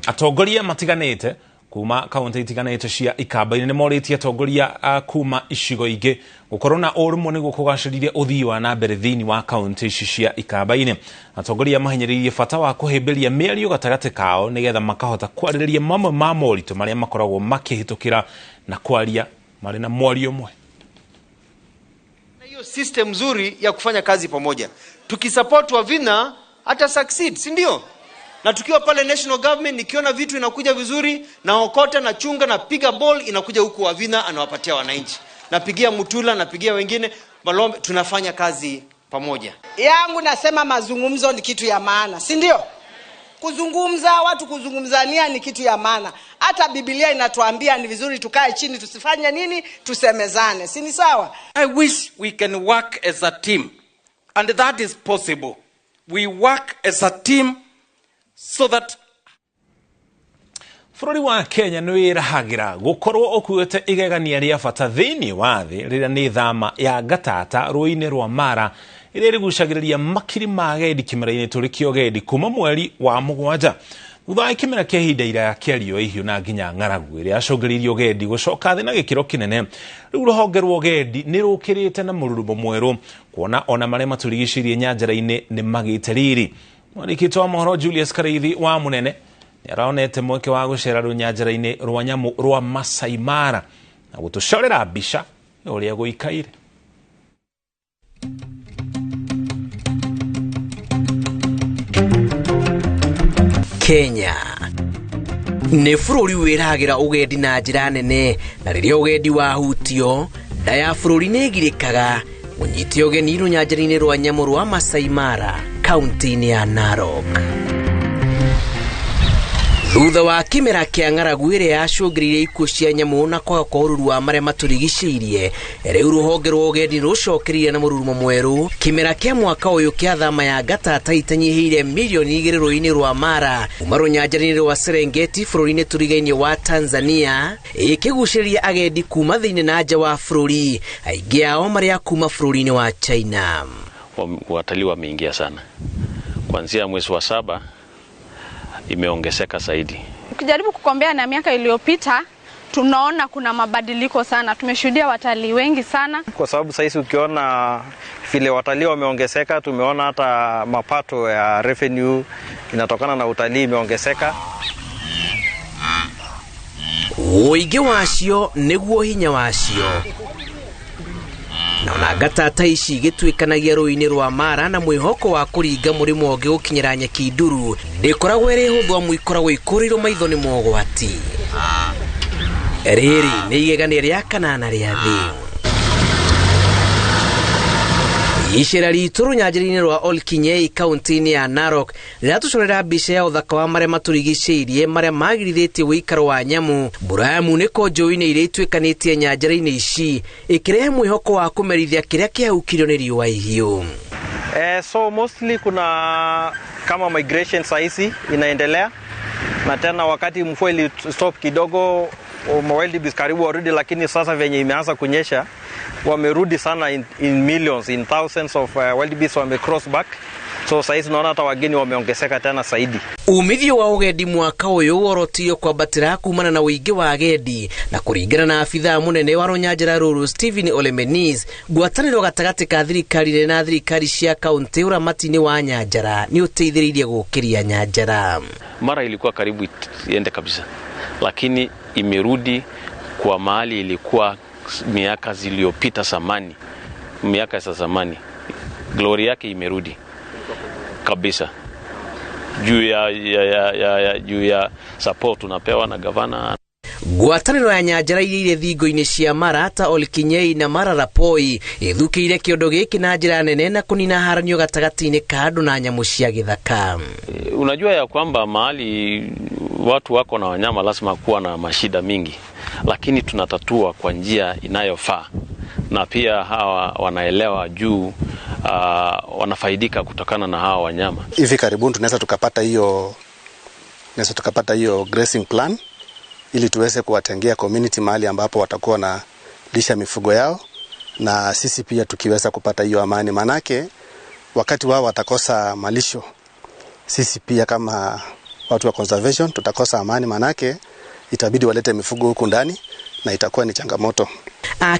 Speaker 2: Atongoria matiganĩte kuma kaunti itiganĩte cia ikamba-inĩ nĩ morĩtie atongoria kuma icigo ingĩ gũkorwo na ũrũmwe nĩguo kũgacĩrithia ũthii wa na mbere thĩinĩ wa kaunti ici cia ikamba-inĩ. Atongoria mahinyĩrĩirie bata wa kũhĩmbĩria mĩario gatagatĩ kao nĩgetha makahota kwarĩrĩria mamwe ma moritũ marĩa makoragwo makĩhĩtũkĩra na kwaria marĩ na mwario ũmwe.
Speaker 19: Hiyo system nzuri ya kufanya kazi pamoja, tukisupport Wavina hata succeed, si ndio? Na tukiwa pale national government, nikiona vitu inakuja vizuri na okota na chunga na piga ball inakuja huku Wavina anawapatia wananchi, napigia Mutula, napigia wengine Malombe, tunafanya kazi pamoja.
Speaker 20: Yangu nasema mazungumzo ni kitu ya maana, si ndio? Kuzungumza, watu kuzungumzania ni kitu ya maana. Hata Biblia inatuambia ni vizuri tukae chini, tusifanye nini, tusemezane, si ni sawa?
Speaker 21: I wish we can work as a team, and that is possible. We work as a team so that
Speaker 2: Bururi wa Kenya nĩ wĩrahagira gũkorwo ũkuĩte igegania rĩa bata thĩinĩ wa thĩ rĩrĩa nĩ thama ya gatata rũĩ-inĩ rwa Mara ĩrĩa rĩgucagĩrĩria makiri ma agendi kĩmera-inĩ tũrĩ agendi kuma mweri wa mũgwanja. Thutha wa kĩmera kĩa ihinda iraya kĩa riũa ihiũ na nginya ng'aragu ĩrĩa yacũngĩrĩirie ũgendi gũcoka thĩ na gĩkĩro kĩnene, rĩu rũhonge rwa ũgendi nĩ rũkĩrĩte na mũrurumo mwerũ kuona ona marĩa matũrigicĩirie nyanjara-inĩ nĩ magĩte riri. Mwandĩki wa mohoro Julius Kareithi wa Munene nĩaraonete mweke wa gũcera rũnyanjara-inĩ rwa nyamũ rwa Masai Mara na gũtũcorera mbica ũrĩa gũikaire.
Speaker 3: Kenya nĩ bũrũri wĩrahagĩra ũgendi na njĩra nene, na rĩrĩa ũgendi wahutio nda ya bũrũri nĩ ĩgirĩkaga ũnyite ũgeni rũnyanjara-inĩ rwa nyamũ rwa Masai Mara kaunti-inĩ ya Narok. Thutha wa kĩmera kĩa ng'aragu ĩrĩa yacũngĩrĩirie ikuũ cia nyamũ na kwaga kwa ũruru wa marĩa matũrigicĩirie, rĩu rũhonge rwa ũgendi rũcokereirie na mũrurumo mwerũ kĩmera kĩa mwaka ũyũ kĩa thama ya gatata itanyihĩire milioni 2 rũĩ-inĩ rwa Mara kuma rũnyanjara-inĩ rwa Serengeti bũrũri-inĩ tũrigainie wa Tanzania, ĩkĩgucĩrĩria agendi kuma thĩinĩ na nja wa bũrũri, aingĩ ao marĩa kuma bũrũri-inĩ wa China.
Speaker 6: Watalii wameingia sana kuanzia mwezi wa 7 imeongezeka zaidi.
Speaker 9: Ukijaribu kukombea na miaka iliyopita, tunaona kuna mabadiliko sana. Tumeshuhudia watalii wengi sana.
Speaker 22: Kwa sababu sasa ukiona vile watalii wameongezeka, tumeona hata mapato ya revenue inatokana na utalii imeongezeka.
Speaker 3: Ũingĩ wacio nĩguo hinya wacio. Na ona gatata ici gĩtuĩkanagia rũĩ-inĩ rwa Mara na mwĩhoko wa kũringa mũrĩmo ũngĩ gũkinyĩra nyeki nduru ndĩkoragwo ĩrĩ hũthũ amu ikoragwo ikũrĩirwo maitho nĩ mogwati. Rĩrĩ nĩ igegania rĩa kanana rĩa thĩ. Icera ritũ rũnyanjara-inĩ rwa Olkinyei kaunti-inĩ ya Narok rĩratũcorera mbica ya ũthaka wa marĩa matũrigicĩirie marĩa magirithĩtie ũikaro wa nyamũ. Mburamu nĩko njũĩ-inĩ iria ituĩkanĩtie nyanjara-inĩ ici ĩkĩrehe mwĩhoko wa kũmerithia kĩrĩa kĩahukirio nĩ riũa ihiũ.
Speaker 22: So mostly kuna kama migration saisi inaendelea, na tena wakati mvua ili stop kidogo wildebeest karibu warudi, lakini sasa venye imeanza kunyesha wamerudi sana in millions, in thousands of wildebeest wame cross back. So saizi naona hata wageni wameongezeka tena zaidi.
Speaker 3: Umithio wa ũgendi mwaka ũyũ worotio kwambatĩra kumana na ũingĩ wa agendi, na kũringana na afithaa mũnene wa rũnyanjara rũrũ Stephen Olemenis, ngwatanĩro gatagatĩ ka thirikari na thirikari cia kaunti ũramati-inĩ wa nyanjara nĩ ũteithĩrĩirie gũkĩria nyanjara.
Speaker 6: Mara ilikuwa karibu iende kabisa, lakini imerudi kwa mahali ilikuwa miaka zilizopita zamani. Miaka za zamani glory yake imerudi kabisa juu ya support tunapewa na gavana.
Speaker 3: Ngwatanĩro ya nyanjara iria thingo-inĩ cia Mara ta Olkinyei na Mararapoi ithukĩire kĩondo gĩkĩ na njĩra nene na kũnina haranio gatagatĩ-inĩ ka andũ na nyamũ cia gĩthaka.
Speaker 6: Unajua ya kwamba mahali watu wako na wanyama lazima kuwa na mashida mingi, lakini tunatatua kwa njia inayofaa, na pia hawa wanaelewa juu wanafaidika kutokana na hawa wanyama.
Speaker 23: Hivi karibuni tunaweza tukapata hiyo grazing plan ili tuweze kuwatengea community mahali ambapo watakuwa na lisha mifugo yao, na sisi pia tukiweza kupata hiyo amani, manake wakati wao watakosa malisho, sisi pia kama watu wa conservation tutakosa amani, manake itabidi walete mifugo huku ndani na itakuwa ni changamoto.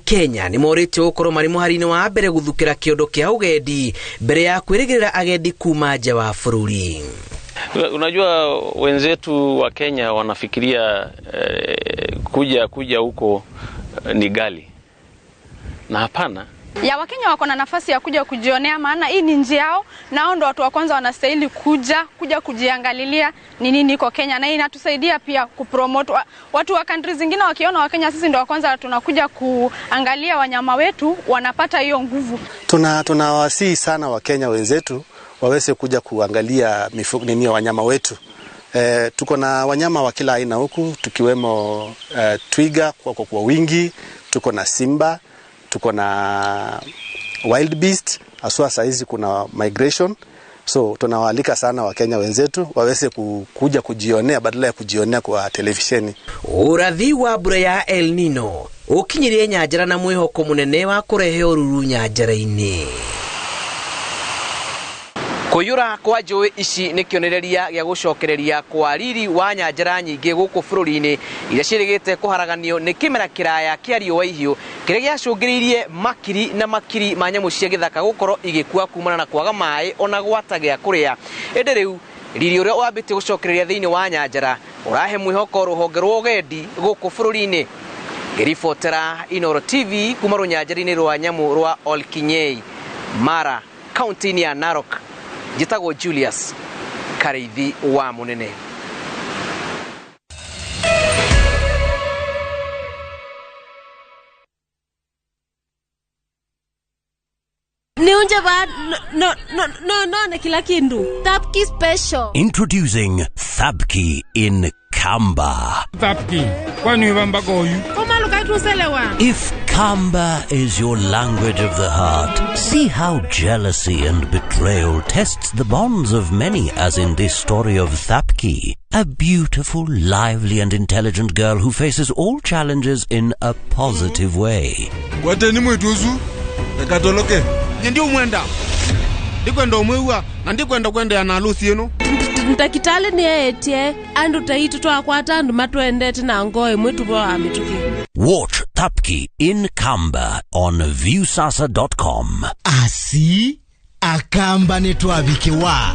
Speaker 3: Kenya nĩ morĩtio gũkorwo marĩ mũhari-inĩ wa mbere gũthukĩra kĩondo kĩa ũgendi mbere ya kwĩrĩgĩrĩra agendi kuma nja wa bũrũri.
Speaker 6: Unajua wenzetu wa Kenya wanafikiria kuja huko ni gali, na hapana.
Speaker 9: Ya Wakenya wako na nafasi ya kuja kujionea, maana hii ni njia yao na hao ndo watu wa kwanza wanastahili kuja kujiangalilia ni nini iko Kenya, na inatusaidia pia kupromote watu wa countries zingine wakiona wa Kenya sisi ndo wa kwanza tunakuja kuangalia wanyama wetu, wanapata hiyo nguvu.
Speaker 23: Tunawasihi sana wa Kenya wenzetu waweze kuja kuangalia mifugo ni wanyama wetu. Tuko na wanyama wa kila aina huku, tukiwemo twiga kwa wingi, tuko na simba, tuko na wildebeest, aswa saizi kuna migration, So tunawaalika sana Wakenya wenzetu waweze kuja kujionea badala ya kujionea kwa televisheni.
Speaker 3: Urathi wa mbura ya El Nino ukinyirie nyanjara na mwihoko munene wa kurehe ururu nyanjara-ini. Kuyura kwa njũĩ ici nĩ kĩonereria gĩa gũcokereria kwa riri wa nyanjara nyingĩ gũkũ bũrũri-inĩ iria ciĩrĩgĩte kũharaganio nĩ kĩmera kĩraya kĩa riũa ihiũ kĩrĩa gĩacũngĩrĩirie makiri na makiri ma nyamũ cia gĩthaka gũkorwo igĩkua kumana na kwaga maĩ ona gwata gĩa kũrĩa. Ĩndĩ rĩu riri ũrĩa wambĩtie gũcokereria thĩinĩ wa nyanjara ũrahe mwĩhoko rũhonge rwa ũgendi gũkũ bũrũri-inĩ. Ngĩribotera Inooro TV kuma rũnyanjara-inĩ rwa nyamũ rwa Olkinyei, Mara, kaunti-inĩ ya Narok. Jitago Julius Kareithi wa Munene.
Speaker 7: Niunja ba no na kila kindu. Thabki special.
Speaker 8: Introducing Thabki in Kamba.
Speaker 10: Thabki. Kwani wamba goyu?
Speaker 7: Koma lukaitu selewa.
Speaker 8: If Kamba is your language of the heart, see how jealousy and betrayal tests the bonds of many, as in this story of Thabki, a beautiful, lively and intelligent girl who faces all challenges in a positive way.
Speaker 10: Wate ni mwetuzu? Nekatoloke? Ndio mwenda. Ndikwenda umwewa na ndikwenda kwenda ya nalusi yenu.
Speaker 7: Ntakitale ni etie andu taitu twakwata andu matwendete na ngoe mwetu bwa mituki.
Speaker 8: Watch Thabki in Kamba on viewsasa.com.
Speaker 11: Asi akamba netwabikiwa.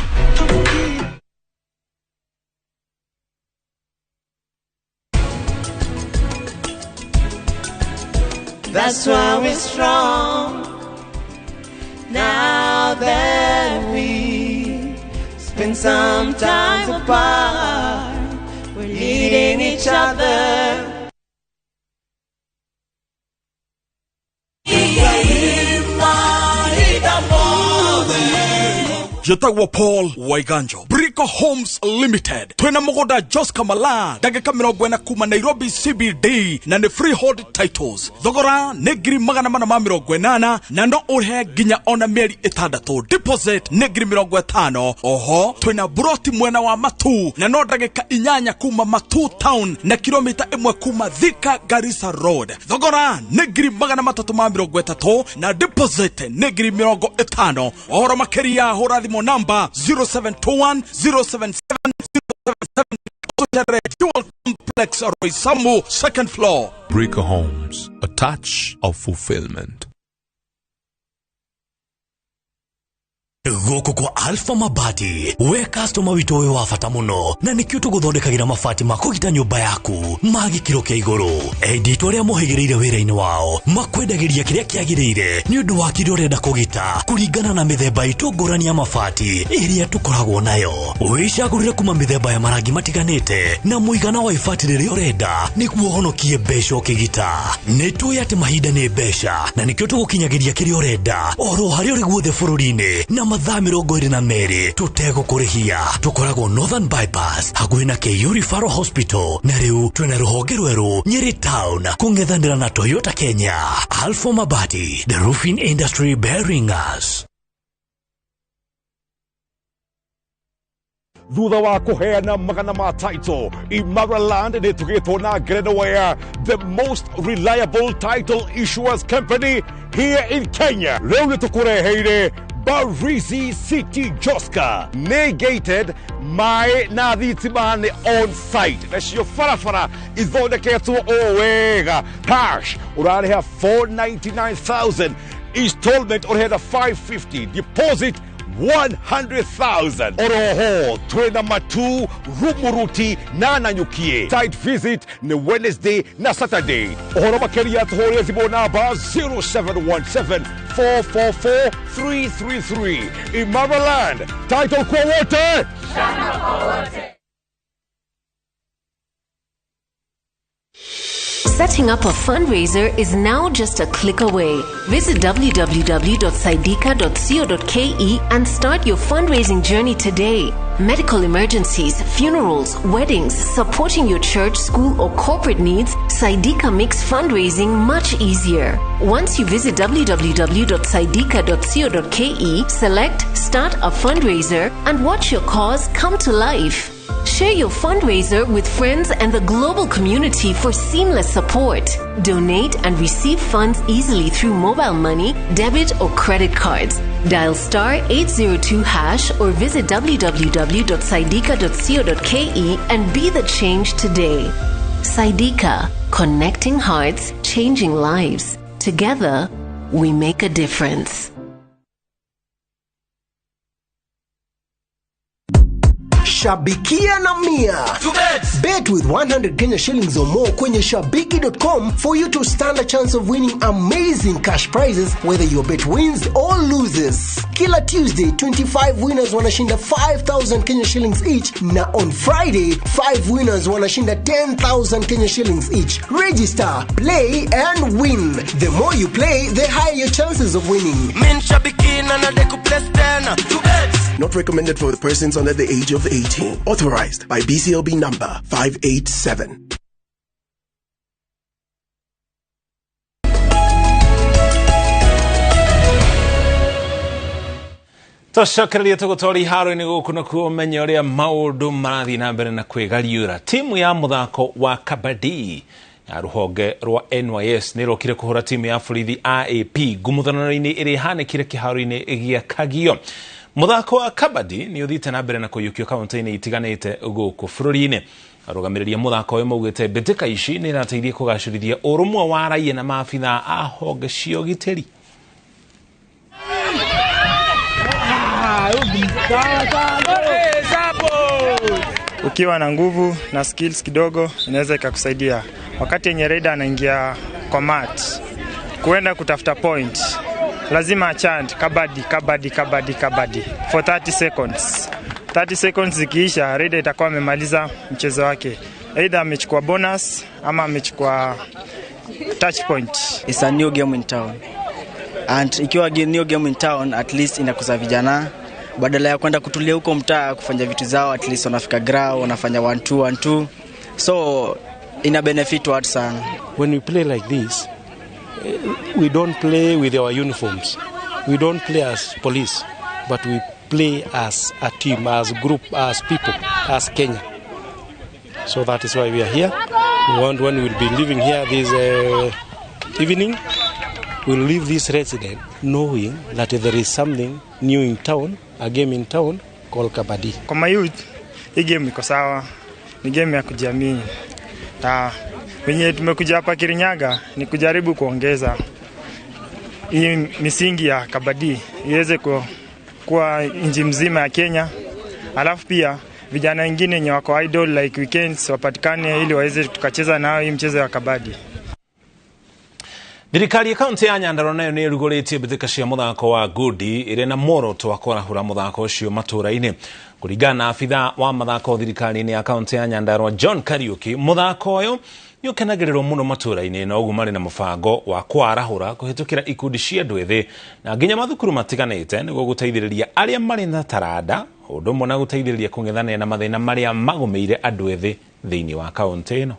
Speaker 24: That's why we're strong. Now that we spend some time apart, we're leading each other.
Speaker 25: Jotagwa Paul Waiganjo Brico Homes Limited twena mugoda Jos Kamala dagika 40 kuma Nairobi CBD na ne freehold titles thogora negiri 480 na no urhe ginya ona meri 6 deposit negiri 50 oho twena broti mwena wa Matu na no dagika 8 kuma Matu town na kilomita 1 kuma Thika Garissa Road thogora negiri 330 na deposit negiri 50 ohoro makeria horathi number 0721 077 077 Dual Complex Roysambu, second floor.
Speaker 26: Brico Homes, a touch of fulfillment.
Speaker 8: Goko kwa Alpha Mabati we customer wito we wafata muno na nikyo tuguthondekagira mabati makugita nyumba yaku magi kiro kia iguru edit ria muhigireire wira-ini wao makwendagiria kiria kiagirire ni undu wa kiria urenda kugita kuringana na mithemba itungurani ya mabati iria tukoragwo nayo wicagurire kuma mithemba ya marangi matiganite na muigana wa ibati riria urenda niguo honokie mbeca ukigita nitui ati mahinda ni mbeca na nikyo tugukinyagiria kiria urenda oro haria uri guothe bururi-ini na mathamiro goire na meri tutego kurihia tukoragwo Northern Bypass hakuhi na KU Referral Hospital na riu twena ruhonge rweru Nyeri Town kungethanira na Toyota Kenya. Alpha Mabati, the roofing industry bearing us.
Speaker 27: Thutha wa kuheana magana ma title Imaraland ni tugitwo na Grenaware, the most reliable title issuers company here in Kenya. Leo ni tukureheire Barisi City Joska negated my na thitimani on site na cio farafara ithondeketwo owega cash urareha 499,000 installment urareha 550 deposit 100,000 oroho twena Matu Rumuruti na Nanyukie site visit ni Wednesday na Saturday ohoro makeria tuhore zibo namba 0717 444 333 Imaraland title kwa wote shana kwa wote.
Speaker 28: Setting up a fundraiser is now just a click away. Visit www.saidika.co.ke and start your fundraising journey today. Medical emergencies, funerals, weddings, supporting your church, school, or corporate needs, Saidika makes fundraising much easier. Once you visit www.saidika.co.ke, select Start a Fundraiser and watch your cause come to life. Share your fundraiser with friends and the global community for seamless support. Donate and receive funds easily through mobile money, debit or credit cards. Dial *802# or visit www.saidika.co.ke and be the change today. Saidika, connecting hearts, changing lives. Together, we make a difference.
Speaker 1: Shabikia na Mia. Bet with 100 Kenya shillings or more kwenye shabiki.com for you to stand a chance of winning amazing cash prizes whether your bet wins or loses. Kila Tuesday, 25 winners wanashinda 5,000 Kenya shillings each, na on Friday, 5 winners wanashinda 10,000 Kenya shillings each. Register, play and win. The more you play, the higher your chances of winning.
Speaker 24: Min shabiki na nadeku plus 10.
Speaker 4: Not recommended for the persons under the age of 18. Authorized by BCLB number 587.
Speaker 2: Tũcokereria tũgũtwara iharo-inĩ gũkũ na kuomenya ũrĩa maũndũ marathiĩ na mbere na kwĩgariũra. Timu ya mũthako wa kabadi ya rũhonge rwa NYS nĩ ĩrokire kũhũra timu ya borithi AAP ngumuthano-inĩ ĩrĩa ĩhanĩkire kĩharo-inĩ gĩa Kagio. Muthako wa kabadi ni ũthiĩte na mbere na kũiyũkio kaunti-inĩ itiganĩte gũkũ bũrũri-inĩ. Arũgamĩrĩria muthako ũyũ maugĩte mbĩtĩka ici nĩ irateithia kũgacĩrithia ũrũmwe wa raia na maabitha a honge cia ũgitĩri.
Speaker 17: Ukiwa na nguvu na skills kidogo inaweza ikakusaidia. Wakati yenye raida anaingia kwa mat kuenda kutafuta point, lazima chant kabadi kabadi kabadi kabadi for 30 seconds. 30 seconds zikiisha, raida itakuwa amemaliza mchezo wake. Either amechukua bonus ama amechukua touch point.
Speaker 5: It's a new game in town. And ikiwa new game in town, at least inakuza vijana badala ya kwenda kutulia huko mtaa kufanya vitu zao, at least wanafika ground wanafanya 1-2. So ina benefit watu sana.
Speaker 12: When we play like this, we don't play with our uniforms. We don't play as police, but we play as a team, as a group, as people, as Kenya. So that is why we are here. We want, when we'll be living here this evening, we'll leave this resident knowing that there is something new in town, a game in town called kabadi.
Speaker 17: Kwa my youth, hii game iko sawa. Ni game ya kujiamini. Wenye tumekuja hapa Kirinyaga ni kujaribu kuongeza hii misingi ya kabadi iweze kuwa nchi mzima ya Kenya. Alafu pia vijana wengine wenye wako idol like weekends wapatikane ili waweze tukacheza nao hii mchezo wa kabadi.
Speaker 2: Thirikari ya kaunti ya Nyandarua nayo nĩ ĩrugũrĩtie mbĩtĩka cia mũthako wa ngundi ĩrĩ na muoroto wa kũrahũra mũthako ũcio matũũra-inĩ. Kũringana na abitha wa mathako thirikari-inĩ ya kaunti ya Nyandarua John Kariuki, mũthako ũyũ nĩ ũkenagĩrĩrwo mũno matũũra-inĩ na ũguo marĩ na mũbango wa kwarahũra kũhĩtũkĩra ikundi cia andũ ethĩ na nginya mathukuru matiganĩte nĩguo gũteithĩrĩria arĩa marĩ na taranda, ũndũ ũmwe na gũteithĩrĩria kũng'ethanĩra na mathĩna marĩa magũmĩire andũ ethĩ thĩinĩ wa kaunti ĩno.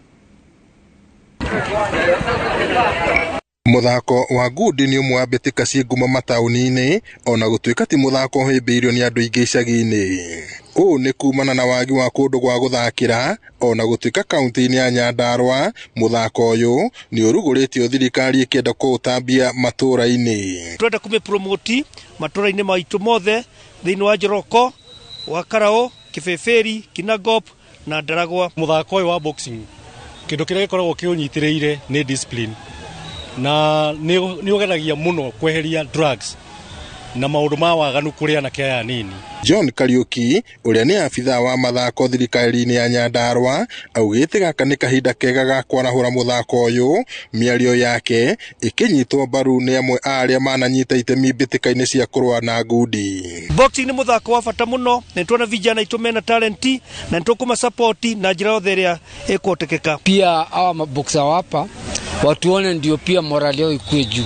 Speaker 13: Muthako wa ngundi ni umwe wa mbĩtĩka ciĩ ngumo mataũni-inĩ ona gũtuĩka ti muthako ũhĩmbĩirio nĩ andũ aingĩ icagi-inĩ. Ũũ nĩ kumana na wagi wa kũndũ gwa gũthakĩra ona gũtuĩka kaunti-inĩ ya Nyandarua muthako ũyũ nĩ ũrugũrĩtio thirikari ĩkĩenda kũũtambia matũũra-inĩ.
Speaker 14: Twenda kũmĩpromoti matũũra-inĩ maitũ mothe thĩinĩ wa Njoroko, wa Karao, Kĩbĩbĩri, Kinangop na Ndaragwa.
Speaker 12: Muthako ũyũ wa boxing kĩndũ kĩrĩa gĩkoragwo kĩũnyitĩrĩire nĩ discipline na nĩ ũgeragia mũno kweheria drugs na maũndũ ma waganu kũrĩ anake aya nini.
Speaker 13: John Kariuki ũrĩa nĩ abitha wa mathako thirikari-inĩ ya Nyandarua augĩte gaka nĩ kahinda kega ga kwarahũra mũthako ũyũ, mĩario yake ĩkĩnyitwo mbaru nĩ amwe arĩa mananyita itemi mbĩtĩka-inĩ cia kũrũa na ngundi.
Speaker 14: Boxing nĩ mũthako wa bata mũno na tuona vijana aitũ mena talenti na nĩtũkũma support na njĩra yothe ĩrĩa ĩkũhotekeka.
Speaker 15: Pia hawa maboxer hapa watuone ndio pia morali yao ikue juu.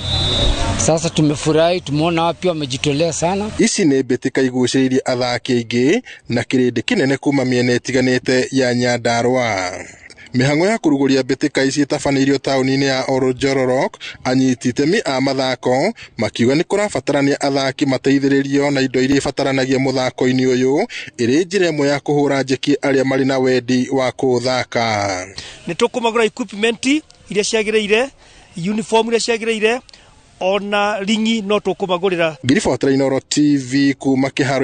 Speaker 15: Sasa tumefurahi, tumeona wapi wamejitolea sana.
Speaker 13: Ici nĩ mbĩtĩka igucĩrĩirie athaki aingĩ na kĩrĩndĩ kĩnene kuma mĩena ĩtiganĩte ya Nyandarua. Mihango ya kuruguria mbitika ici itabanĩirio taũni-inĩ ya Orojororok, anyiti itemi a mathako makiuga nĩ kũrabatarania athaki mateithĩrĩrio na indo iria ibataranagia mũthako-inĩ ũyũ, ĩrĩ njĩra ĩmwe ya kũhũra njeki arĩa marĩ na wendi wa kũthaka.
Speaker 14: Nĩ tũkũmagũra equipment iria ciagĩrĩire, uniform iria ciagĩrĩire, ona ringi no tũkũmagũrĩra.
Speaker 13: Ngiribotera Inooro TV kuma kĩharo